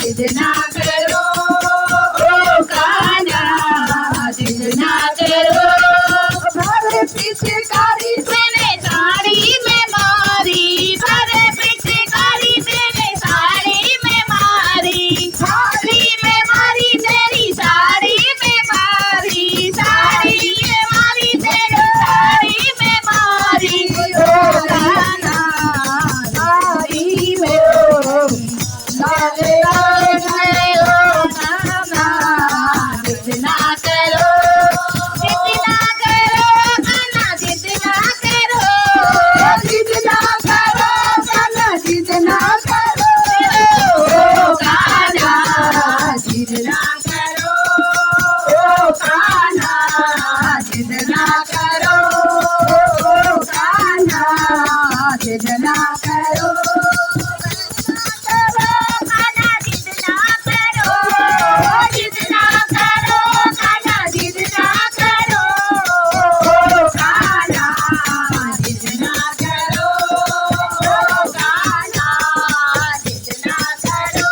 जिद ना करो ओ कान्हा, जिद ना करो। भरे पिचकारी तेरे साड़ी में मारी, भरे पिचकारी तेरे साड़ी में मारी, साड़ी में मारी तेरी साड़ी में मारी, साड़ी में मारी तेरी साड़ी में मारी। ओ कान्हा साड़ी में लाल लाल ओ कान्हा, जिद ना करो, जिद ना करो कान्हा, जिद ना करो, जिद ना करो कान्हा, जिद ना करो। ओ कान्हा जिद ना करो, ओ कान्हा जिद ना करो, ओ कान्हा जिद ना करो। कान्हा जिद ना करो, जिद ना करो कान्हा, जिद ना करो, ओ कान्हा जिद ना करो, ओ कान्हा जिद ना करो।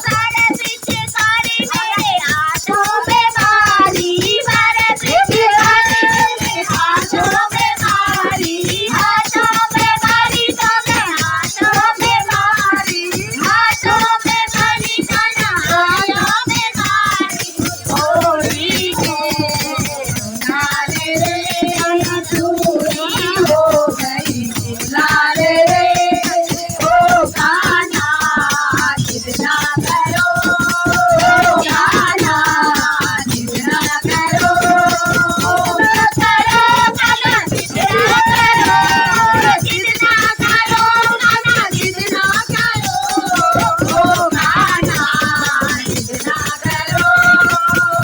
भरे पिचकारी मेरे हाथों में मारी, भरे पिचकारी मेरे हाथों में मारी, हाथों में मारी तो मैं हाथों में मारी, हाथों में मारी कान्हा, हाथों में मारी। होली के नारे रे चूड़ी हो गई लाल रे, ओ कान्हा जिद ना करो, ओ कान्हा जिद ना करो, करो कान्हा जिद ना करो, जिद ना करो कान्हा, जिद ना करो, ओ कान्हा जिद ना करो,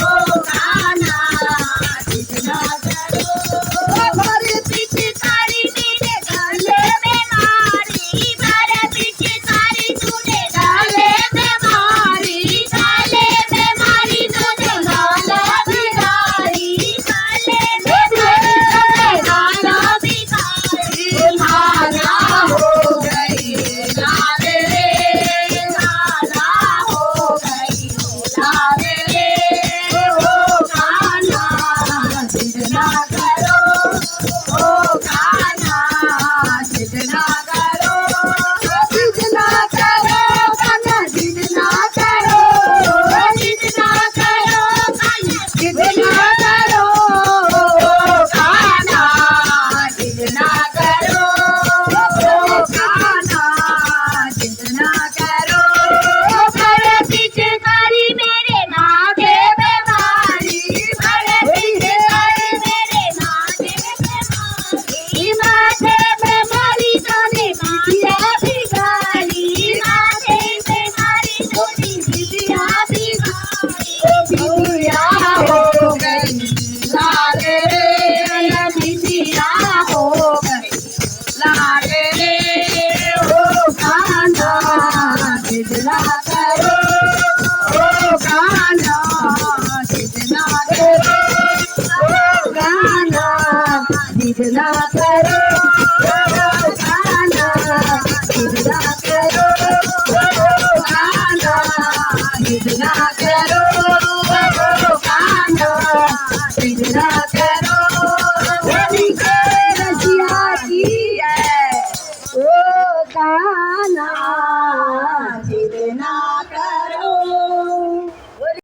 ओ कान्हा जिद ना करो। भरे पिचकारी मेरे गले में मारी, भरे पिचकारी तूने गले में मारी, गले में मारी तूने गाला बिगाड़ी, गले में मारी तूने गाला बिगाड़ी। लाला हो गई लाल रे, लाला हो गई लाल रे, ओ कान्हा जिद ना करो, ओ कान्हा जिद ना करो, जिद ना करो कान्हा, जिद ना करो, जिद ना करो कान्हा, जिद ना करो, ओ कान्हा जिद ना करो, ओ कान्हा जिद ना करो। भरे पिचकारी मेरे माथे पे मारी, भरे पिचकारी मेरे माथे पे मारी, माथे पे मारी तूने माथे बिगाड़ी, माथे पे मारी तूने बिटिया बिगाड़ी। बिटिया हो गई लाल रे, बिटिया हो गई लाल रे, ओ कान्हा जिद ना करो, ओ कान्हा जिद ना करो, ओ कान्हा जिद ना करो, ओ कान्हा जिद ना करो, ओ कान्हा जिद ना करो, ओ कान्हा जिद ना करो।